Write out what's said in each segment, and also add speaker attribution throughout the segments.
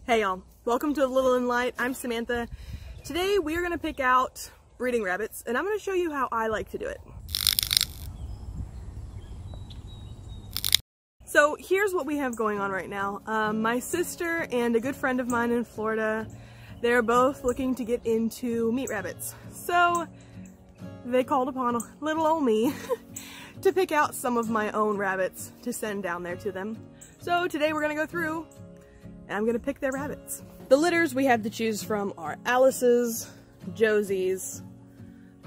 Speaker 1: Hey y'all, welcome to A Little in Light. I'm Samantha. Today we are going to pick out breeding rabbits and I'm going to show you how I like to do it. So here's what we have going on right now. My sister and a good friend of mine in Florida, they're both looking to get into meat rabbits. So they called upon little old me to pick out some of my own rabbits to send down there to them. So today we're going to go through and I'm gonna pick their rabbits. The litters we have to choose from are Alice's, Josie's,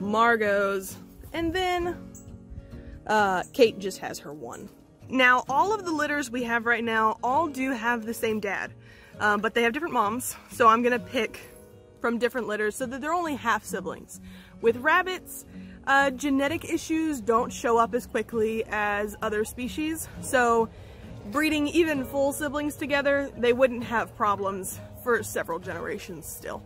Speaker 1: Margot's, and then Kate just has her one. Now all of the litters we have right now all do have the same dad, but they have different moms, so I'm gonna pick from different litters so that they're only half siblings. With rabbits, genetic issues don't show up as quickly as other species, so breeding even full siblings together, they wouldn't have problems for several generations still.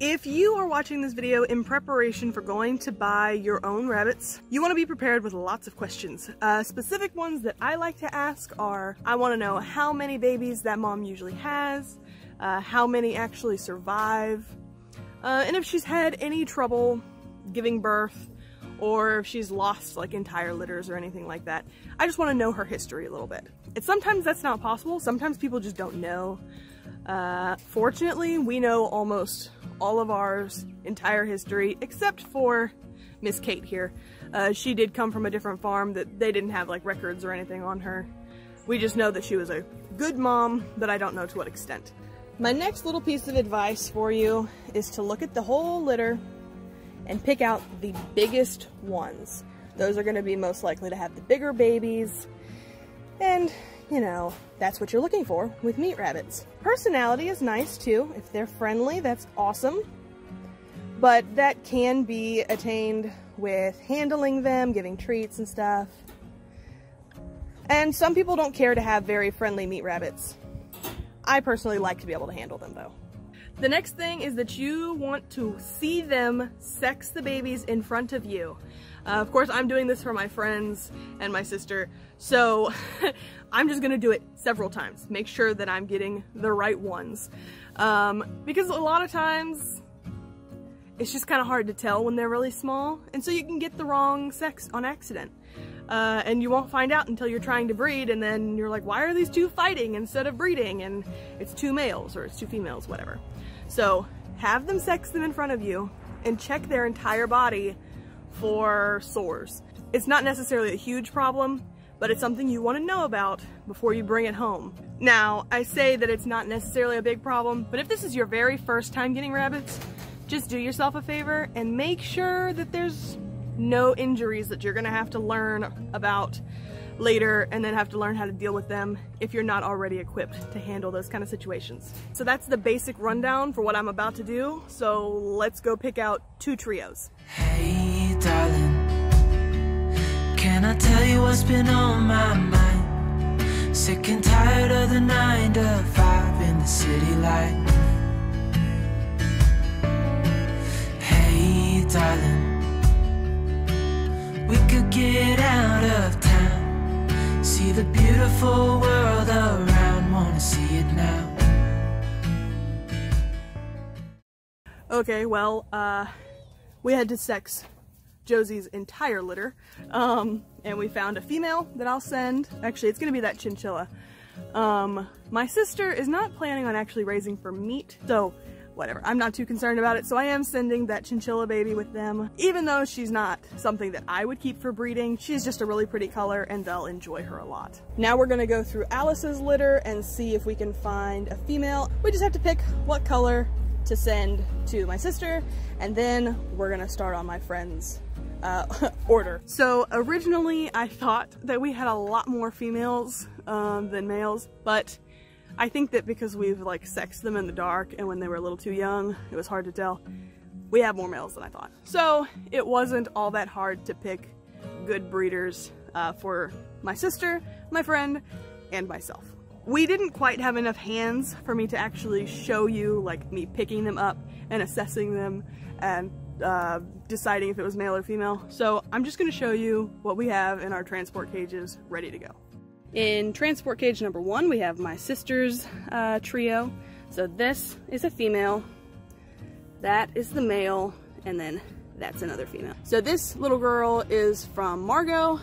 Speaker 1: If you are watching this video in preparation for going to buy your own rabbits, you want to be prepared with lots of questions. Specific ones that I like to ask are, I want to know how many babies that mom usually has, how many actually survive, and if she's had any trouble giving birth, or if she's lost like entire litters or anything like that. I just want to know her history a little bit. Sometimes that's not possible. Sometimes people just don't know. Fortunately, we know almost all of ours entire history, except for Miss Kate here. She did come from a different farm that they didn't have like records or anything on her. We just know that she was a good mom, but I don't know to what extent. My next little piece of advice for you is to look at the whole litter and pick out the biggest ones. Those are going to be most likely to have the bigger babies, and you know, that's what you're looking for with meat rabbits. Personality is nice too. If they're friendly, that's awesome, but that can be attained with handling them, giving treats and stuff. And some people don't care to have very friendly meat rabbits. I personally like to be able to handle them though. The next thing is that you want to see them sex the babies in front of you. Of course, I'm doing this for my friends and my sister, so I'm just gonna do it several times. Make sure that I'm getting the right ones. Because a lot of times, it's just kind of hard to tell when they're really small, and so you can get the wrong sex on accident. And you won't find out until you're trying to breed, and then you're like, why are these two fighting instead of breeding? And it's two males or it's two females, whatever. So have them sex them in front of you and check their entire body for sores. It's not necessarily a huge problem, but it's something you want to know about before you bring it home. Now, I say that it's not necessarily a big problem, but if this is your very first time getting rabbits, just do yourself a favor and make sure that there's no injuries that you're gonna have to learn about later and then have to learn how to deal with them if you're not already equipped to handle those kind of situations. So that's the basic rundown for what I'm about to do. So let's go pick out two trios.
Speaker 2: Hey darling, can I tell you what's been on my mind? Sick and tired of the 9 to 5 in the city life. Hey darling, we could get out of town, see the beautiful world around, wanna see it now.
Speaker 1: Okay, well, we had to sex Josie's entire litter, and we found a female that I'll send. Actually, it's gonna be that chinchilla. My sister is not planning on actually raising for meat, so whatever, I'm not too concerned about it, so I am sending that chinchilla baby with them. Even though she's not something that I would keep for breeding, she's just a really pretty color and they'll enjoy her a lot. Now we're gonna go through Alice's litter and see if we can find a female. We just have to pick what color to send to my sister, and then we're gonna start on my friend's order. So originally I thought that we had a lot more females than males, but I think that because we've like sexed them in the dark and when they were a little too young, it was hard to tell. We have more males than I thought. So it wasn't all that hard to pick good breeders for my sister, my friend, and myself. We didn't quite have enough hands for me to actually show you like me picking them up and assessing them and deciding if it was male or female. So I'm just gonna show you what we have in our transport cages ready to go. In transport cage number 1, we have my sister's trio. So this is a female, that is the male, and then that's another female. So this little girl is from Margot,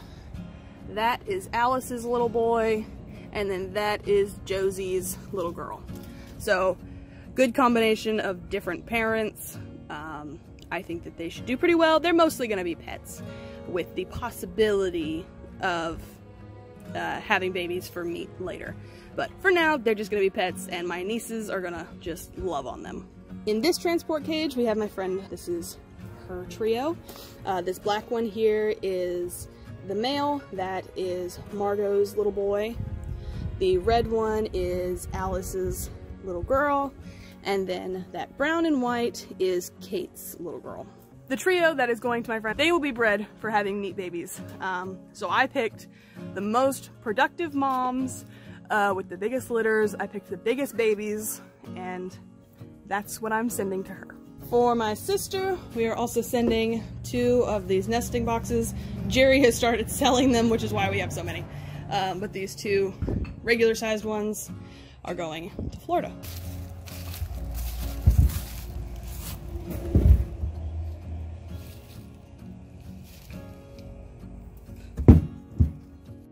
Speaker 1: that is Alice's little boy, and then that is Josie's little girl. So good combination of different parents. I think that they should do pretty well. They're mostly gonna be pets with the possibility of having babies for meat later. But for now, they're just gonna be pets, and my nieces are gonna just love on them. In this transport cage, we have my friend, this is her trio. This black one here is the male, that is Margot's little boy. The red one is Alice's little girl, and then that brown and white is Kate's little girl. The trio that is going to my friend, they will be bred for having neat babies. So I picked the most productive moms with the biggest litters. I picked the biggest babies, and that's what I'm sending to her. For my sister, we are also sending 2 of these nesting boxes. Jerry has started selling them, which is why we have so many. But these 2 regular sized ones are going to Florida.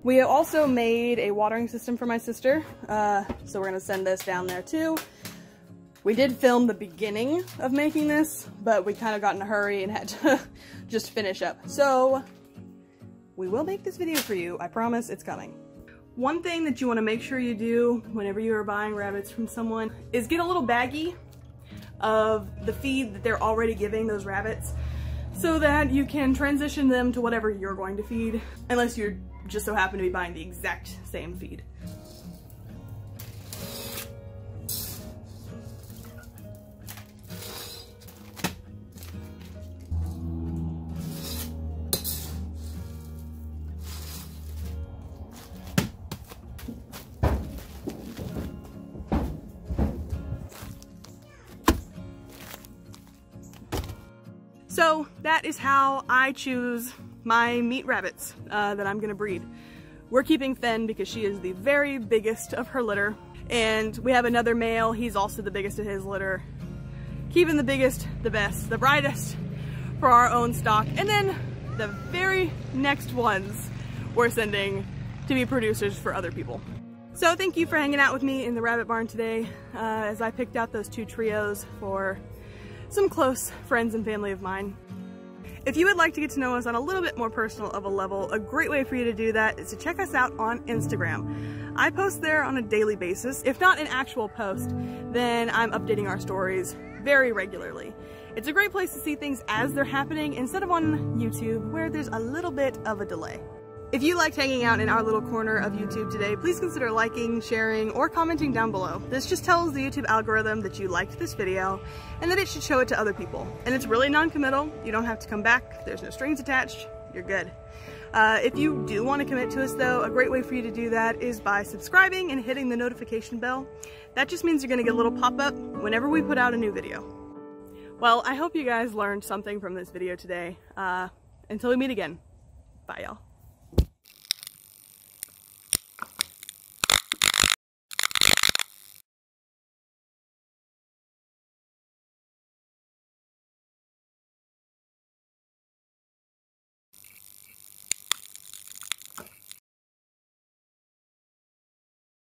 Speaker 1: We also made a watering system for my sister, so we're gonna send this down there too. We did film the beginning of making this, but we kind of got in a hurry and had to just finish up. So we will make this video for you, I promise it's coming. One thing that you want to make sure you do whenever you are buying rabbits from someone is get a little baggie of the feed that they're already giving those rabbits so that you can transition them to whatever you're going to feed, unless you're just so happen to be buying the exact same feed. So that is how I choose my meat rabbits that I'm gonna breed. We're keeping Fen because she is the very biggest of her litter, and we have another male, he's also the biggest of his litter. Keeping the biggest, the best, the brightest for our own stock, and then the very next ones we're sending to be producers for other people. So thank you for hanging out with me in the rabbit barn today as I picked out those 2 trios for some close friends and family of mine. If you would like to get to know us on a little bit more personal of a level, a great way for you to do that is to check us out on Instagram. I post there on a daily basis. If not an actual post, then I'm updating our stories very regularly. It's a great place to see things as they're happening instead of on YouTube where there's a little bit of a delay. If you liked hanging out in our little corner of YouTube today, please consider liking, sharing, or commenting down below. This just tells the YouTube algorithm that you liked this video and that it should show it to other people. And it's really non-committal. You don't have to come back. There's no strings attached. You're good. If you do want to commit to us though, a great way for you to do that is by subscribing and hitting the notification bell. That just means you're going to get a little pop-up whenever we put out a new video. Well, I hope you guys learned something from this video today. Until we meet again, bye y'all.